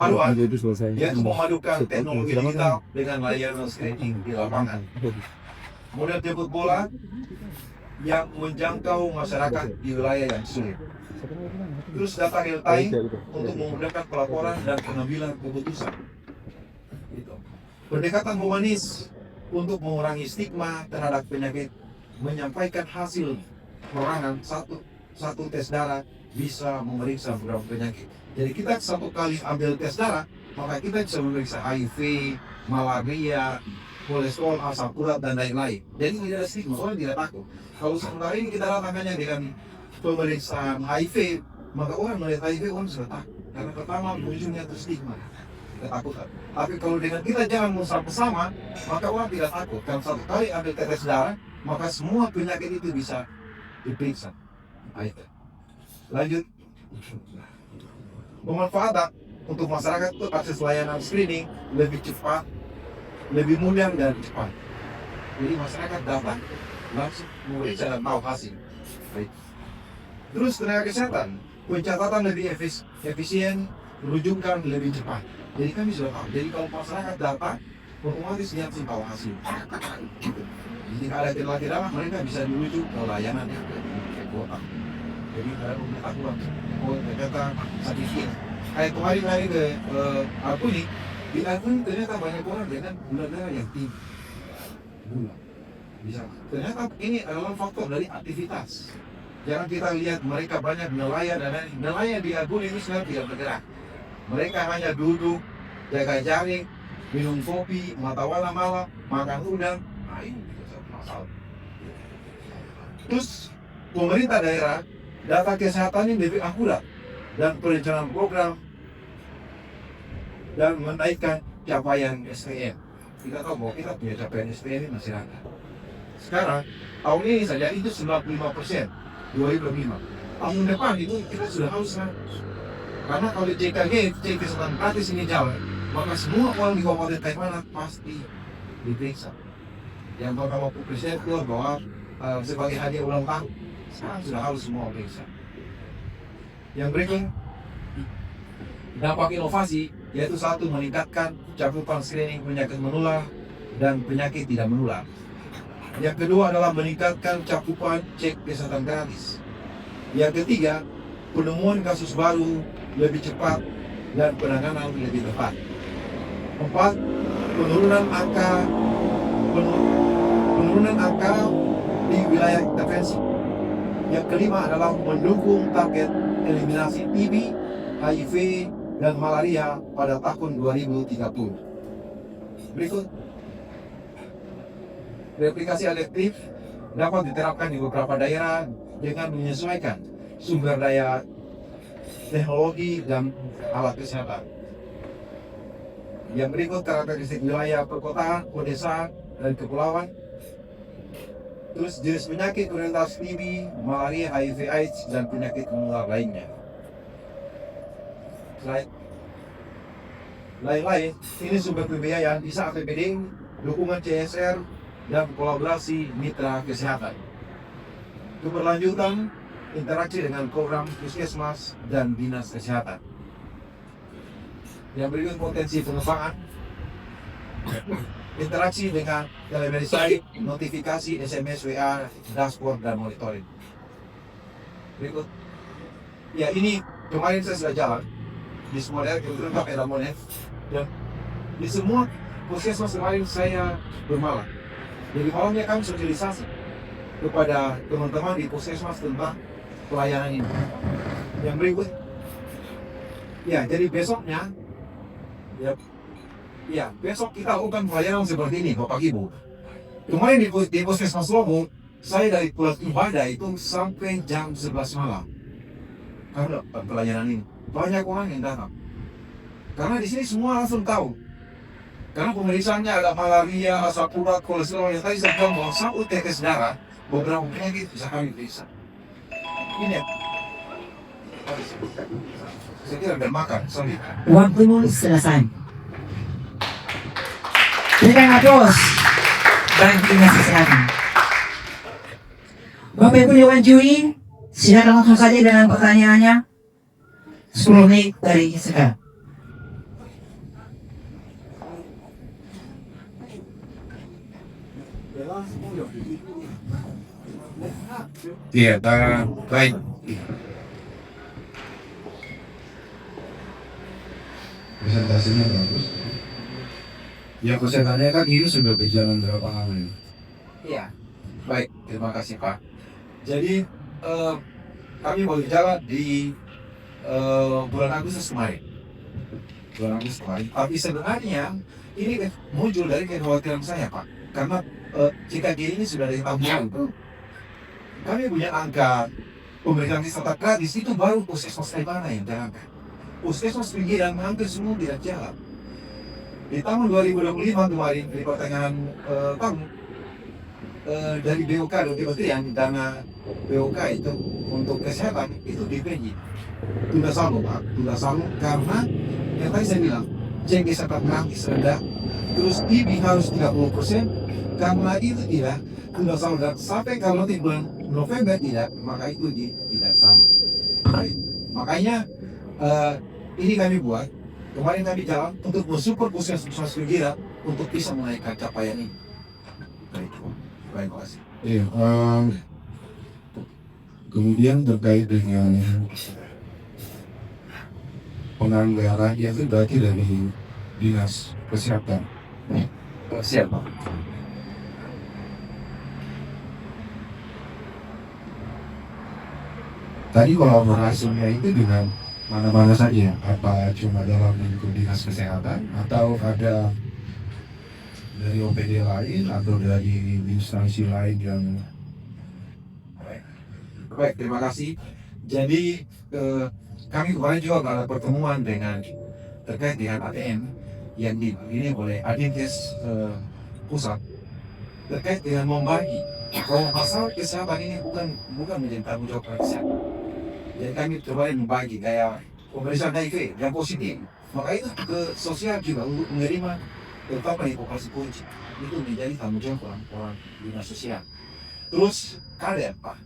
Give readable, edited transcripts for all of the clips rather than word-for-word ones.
paduan, Itu selesai. yaitu memadukan teknologi digital dengan layanan screening di lapangan. Model jemput bola yang menjangkau masyarakat di wilayah yang sulit. Terus data real time untuk memudahkan pelaporan dan pengambilan keputusan. Gitu. Pendekatan humanis untuk mengurangi stigma terhadap penyakit, menyampaikan hasil perorangan satu tes darah bisa memeriksa beberapa penyakit. Jadi kita satu kali ambil tes darah, maka kita bisa memeriksa HIV, malaria, kolesterol, asam urat dan lain-lain. Jadi tidak ada stigma, orang tidak takut. Kalau sementara ini kita datang hanya dengan pemeriksaan HIV, maka orang melihat HIV orang sudah takut. Karena pertama munculnya itu stigma, ketakutan. Tapi kalau dengan kita jangan bersama-sama, maka orang tidak takut. Kalau satu kali ambil tes darah, maka semua penyakit itu bisa diperiksa. Lanjut. Pemanfaatan untuk masyarakat itu akses layanan screening lebih cepat, lebih mudah dan cepat. Jadi masyarakat datang langsung memeriksa dan tahu hasil. Baik. Terus tenaga kesehatan, pencatatan lebih efisien, rujukan lebih cepat. Jadi kami sudah tahu. Jadi kalau masyarakat datang, otomatis dia langsung tahu hasil. Jadi kalau ada kendala mereka bisa dirujuk ke layanan yang ke kota. Jadi kalau kita kurang, ternyata sakit. Kayak kemarin hari ke aku nih, di aku ini ternyata banyak orang dengan gula darah yang tinggi. Gula. Bisa. Ternyata ini adalah faktor dari aktivitas. Jangan kita lihat mereka banyak nelayan dan lain. Nelayan di Agung ini sebenarnya tidak bergerak. Mereka hanya duduk, jaga jaring, minum kopi, mata wala malam, makan udang. Nah ini satu masalah. Terus pemerintah daerah data kesehatan ini lebih akurat dan perencanaan program dan menaikkan capaian SPM. Kita tahu bahwa kita punya capaian SPM ini masih rendah. Sekarang tahun ini saja itu 95%, 2005. Tahun depan itu kita sudah harus 100. Karena kalau CKG, cek kesehatan gratis ini jalan, maka semua orang di Kabupaten Taikmana pasti diperiksa. Yang pertama Presiden keluar bahwa sebagai hadiah ulang tahun, sekarang sudah harus semua periksa. Yang berikut, dampak inovasi yaitu satu, meningkatkan cakupan screening penyakit menular dan penyakit tidak menular. Yang kedua adalah meningkatkan cakupan cek kesehatan gratis. Yang ketiga, penemuan kasus baru lebih cepat dan penanganan lebih tepat. 4, penurunan angka di wilayah intervensi. Yang kelima adalah mendukung target eliminasi TB, HIV, dan malaria pada tahun 2030. Berikut. Replikasi adaptif dapat diterapkan di beberapa daerah dengan menyesuaikan sumber daya teknologi dan alat kesehatan. Yang berikut karakteristik wilayah perkotaan, pedesaan, dan kepulauan. Terus jenis penyakit prioritas TB, malaria, HIV, AIDS, dan penyakit menular lainnya. Lain-lain, ini sumber pembiayaan bisa APBD, dukungan CSR, dan kolaborasi mitra kesehatan. Keberlanjutan interaksi dengan program puskesmas dan dinas kesehatan. Yang berikut potensi pengembangan, interaksi dengan telemedicine, notifikasi, SMS, WA, dashboard, dan monitoring. Berikut. Ya ini kemarin saya sudah jalan di semua daerah, kebetulan pakai Damonet, dan di semua puskesmas kemarin saya bermalam. Jadi malamnya kami sosialisasi kepada teman-teman di puskesmas tentang pelayanan ini. Yang berikut, ya jadi besoknya, besok kita lakukan pelayanan seperti ini, Bapak Ibu. Kemarin di puskesmas Lombok, saya dari pulang ibadah itu sampai jam 11 malam karena pelayanan ini. Banyak orang yang datang. Karena di sini semua langsung tahu. Karena pemeriksaannya ada malaria, asam urat, kolesterol yang tadi saya bilang bahwa satu tetes darah, beberapa penyakit bisa kami periksa. Ini ya. Saya kira udah makan, sorry. Waktumu selesai. Berikan aplaus bagi dinas kesehatan. Bapak Ibu Dewan Juri, silakan langsung saja dengan pertanyaannya. 10 menit dari sekarang. Iya, baik. Presentasinya bagus. Ya kesehatannya kan ini sudah berjalan berapa lama ini? Iya. Baik, terima kasih Pak. Jadi kami mau bicara di bulan Agustus kemarin. Tapi sebenarnya ini muncul dari kekhawatiran saya Pak. Karena CKG ini sudah dari tahun lalu. Kami punya angka pemberian wisata gratis itu baru puskesmas Taibana yang terangkat. Puskesmas pinggiran hampir semua tidak jalan. Di tahun 2025 kemarin, di pertengahan tahun, dari BOK dan Kementerian dana BOK itu untuk kesehatan itu dipeji. Tidak sanggup Pak, tidak sanggup karena yang tadi saya bilang, cek kesehatan gratis rendah, terus TB harus 30%, karena itu tidak sanggup. Dan sampai kalau di bulan November tidak, maka itu tidak sanggup. Makanya ini kami buat, kemarin kami jalan untuk mensupport puskesmas pinggiran untuk bisa menaikkan capaian ini. Baik, terima kasih. Iya, kemudian terkait dengan penganggaran itu berarti dari dinas kesehatan. Siap Pak. Tadi kolaborasinya itu dengan mana-mana saja? Apa cuma dalam lingkup dinas kesehatan atau ada dari OPD lain atau dari instansi lain yang baik, terima kasih. Jadi kami kemarin juga ada pertemuan dengan terkait dengan ATM yang ini oleh Adinkes pusat terkait dengan membagi bahwa masalah kesehatan ini bukan menjadi tanggung jawab kesehatan. Jadi kami kemarin membagi kayak pemeriksaan HIV yang positif, maka itu ke sosial juga untuk menerima terutama di populasi kunci itu menjadi tanggung jawab orang dinas sosial. Terus kader Pak,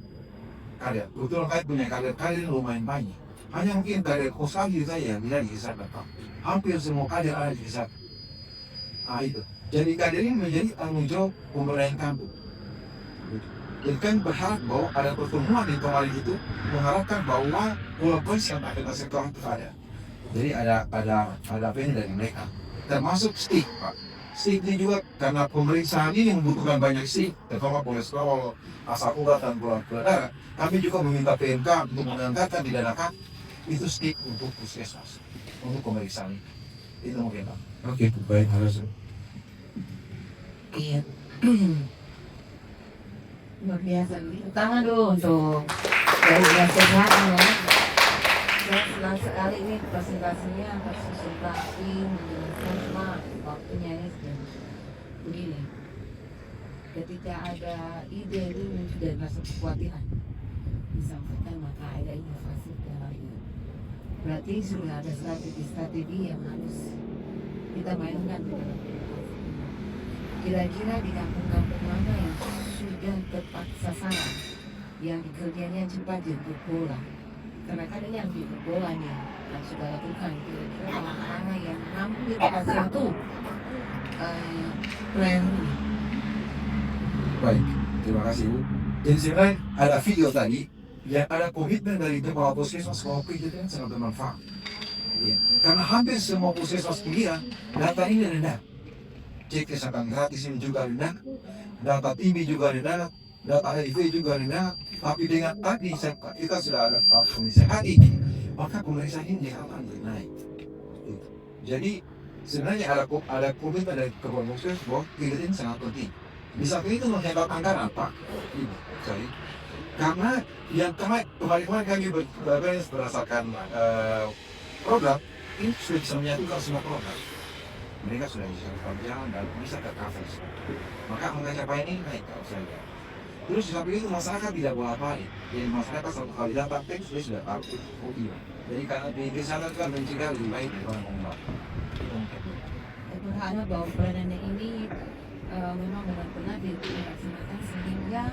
kader kebetulan kami punya kader lumayan banyak. Hanya mungkin kader Kosali saya yang tidak dikisahkan Pak. Hampir semua kader ada di desa. Itu. Jadi kader ini menjadi tanggung jawab pemerintahan kampung. Jadi kami berharap bahwa ada pertemuan di kemarin itu mengharapkan bahwa kolaborasi yang ada sektor itu ada. Jadi ada apa ini dari mereka. Termasuk stick Pak. Stick ini juga karena pemeriksaan ini membutuhkan banyak stick, terutama kolesterol, asam urat dan gula darah. Kami juga meminta PMK untuk mengangkatkan didanakan itu stick untuk puskesmas, untuk pemeriksaan ini. Itu mungkin Pak. Oke, baik harus. Iya. Luar biasa. Pertama dulu untuk dari dinas kesehatan ya. Saya senang sekali ini presentasinya harus konsultasi menjelaskan cuma waktunya ini sudah begini. Ketika ada ide itu sudah rasa kekhawatiran disampaikan maka ada inovasi dalam itu. Berarti sudah ada strategi yang harus kita mainkan di dalam kira-kira di kampung-kampung mana yang sudah tepat sasaran, yang kerjanya cepat jemput bola. Karena kan ini yang jemput bola nih yang sudah lakukan kira-kira mana yang hampir tepat satu plan. Baik, terima kasih Bu. Jadi sebenarnya ada video tadi yang ada komitmen dari kepala puskesmas bahwa kegiatan sangat bermanfaat. Ya. Karena hampir semua puskesmas pinggiran data ini rendah. Cek kesehatan gratis ini juga rendah, data TB juga rendah, data HIV juga rendah. Tapi dengan tadi kita sudah ada platform sehat ini, maka pemeriksaan ini akan naik. Jadi sebenarnya ada komitmen dari kepala puskesmas bahwa kegiatan ini sangat penting. Di samping itu menghemat anggaran Pak. Jadi karena yang kemarin kami berbahas berdasarkan program ini sudah bisa menyatukan semua program. Mereka sudah bisa berjalan dan bisa tercover. Maka angka capaian ini naik kalau saya lihat. Terus di samping itu masyarakat tidak bolak-balik. Jadi masyarakat satu kali datang sudah tahu. Oh iya. Jadi karena di desa itu kan mencegah lebih baik daripada mengubah. Saya berharap bahwa pelayanan ini memang benar-benar dilaksanakan sehingga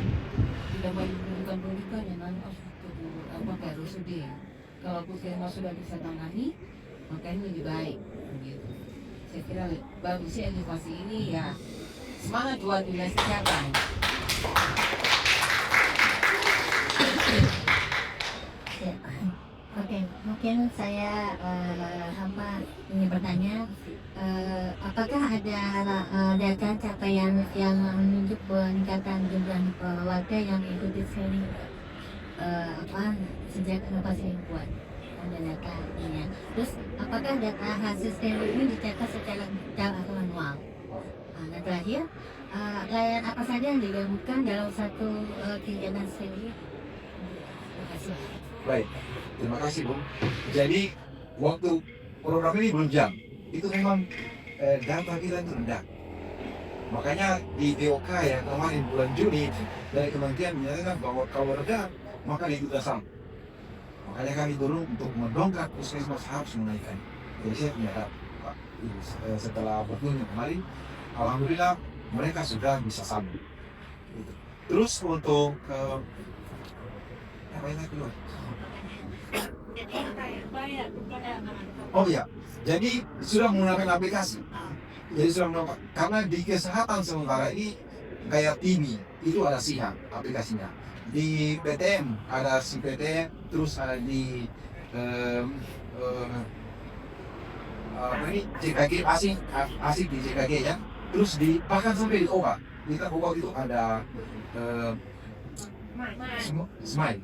tidak menimbulkan pendidikan yang nanti apa kayak RUSUD. Kalau puskesmas sudah bisa tangani, maka ini lebih baik. Begitu. Saya kira bagusnya inovasi ini ya Semangat buat dinas kesehatan. Ya. Oke, mungkin saya ingin bertanya, apakah ada data capaian yang menunjuk peningkatan jumlah warga yang ikuti screening sejak inovasi dibuat? Ada datanya. Terus apakah data hasil screening ini dicetak secara digital atau manual? Dan terakhir, layanan apa saja yang digabungkan dalam satu kegiatan screening? Terima kasih. Baik, terima kasih Bung. Jadi waktu program ini belum jam, itu memang data kita itu rendah. Makanya di BOK yang kemarin bulan Juni dari kementerian menyatakan bahwa kalau rendah maka diikuti sama. Makanya kami dorong untuk mendongkrak puskesmas harus menaikkan. Jadi saya punya data Pak. Setelah berkunjung kemarin, alhamdulillah mereka sudah bisa sambung. Gitu. Terus untuk apa yang kedua? Oh iya, jadi sudah menggunakan aplikasi. Jadi sudah menggunakan, karena di kesehatan sementara ini kayak TIMI itu ada SIHA aplikasinya. Di PTM ada si PTM, terus ada di apa ini JKG asik di JKG ya. Terus di bahkan sampai di OBA, kita OBA itu ada Smile.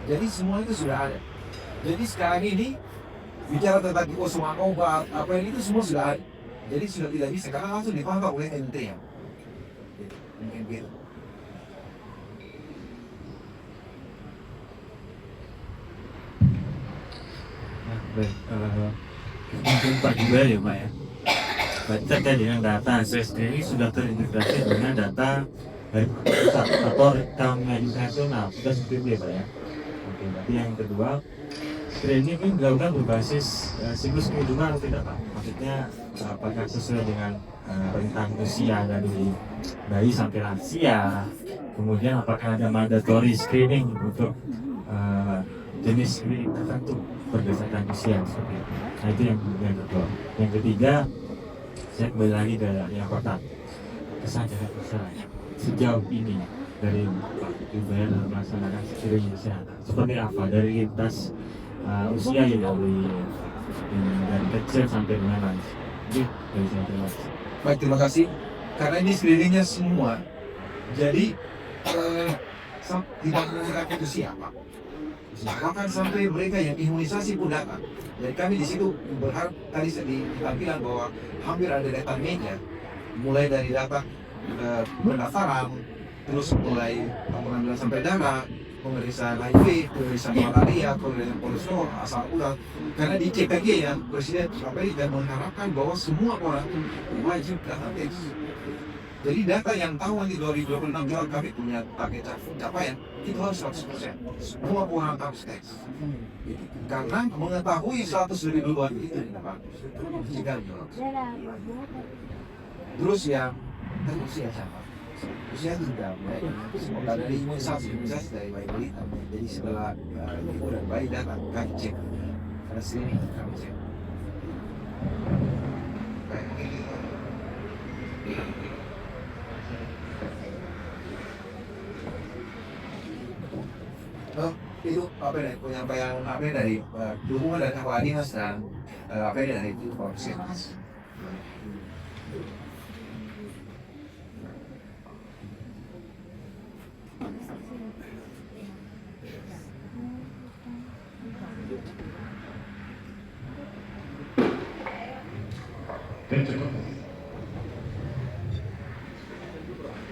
Jadi semua itu sudah ada. Jadi sekarang ini bicara tentang kekosongan obat, apa ini itu semua sudah ada. Jadi sudah tidak bisa karena langsung dipantau oleh NT ya. Mungkin gitu. Baik, mungkin Pak juga ya Pak ya. Baca tadi yang data SSD ini sudah terintegrasi dengan data dari pusat atau rekam medis nasional, kita seperti Pak ya. Oke, berarti yang kedua, screening ini dilakukan berbasis siklus kehidupan atau tidak Pak? Maksudnya apakah sesuai dengan rentang usia dari bayi sampai lansia? Kemudian apakah ada mandatory screening untuk jenis screening tertentu berdasarkan usia seperti itu? Nah itu yang kedua. Yang ketiga, saya kembali lagi ke yang pertama, kesadaran masyarakat sejauh ini dari Pak Jubir dalam melaksanakan screening kesehatan seperti apa dari lintas usia ya dari kecil sampai dengan lansia. Itu dari saya terima kasih. Baik, terima kasih. Karena ini screeningnya semua, jadi tidak menggunakan usia Pak. Bahkan sampai mereka yang imunisasi pun datang. Jadi kami di situ berharap tadi di tampilan bahwa hampir ada data media, mulai dari data pendaftaran, terus mulai pengambilan sampel darah, pemeriksaan HIV, pemeriksaan malaria, pemeriksaan kolesterol, asam urat. Karena di CKG ya Presiden Amerika mengharapkan bahwa semua orang wajib datang tes. Jadi data yang tahu nanti 2026 juga kami punya target capaian itu harus 100%. Semua orang harus tes. Karena mengetahui status lebih duluan itu tidak bagus. Jika terus yang usia siapa? Usia itu sudah mulai. Semoga dari imunisasi dari bayi balita. Jadi setelah ibu dan bayi datang kami cek. Karena sini kami cek. Itu apa dari penyampaian apa dari dukungan dari kepala dinas dan apa dari itu Puskesmas.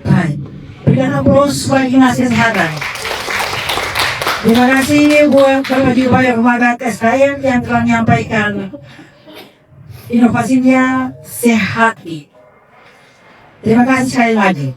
Baik, berikan aplaus bagi dinas kesehatan. Terima kasih buat Bapak Jubir Kementerian SDM yang telah menyampaikan inovasinya sehat. Terima kasih sekali lagi.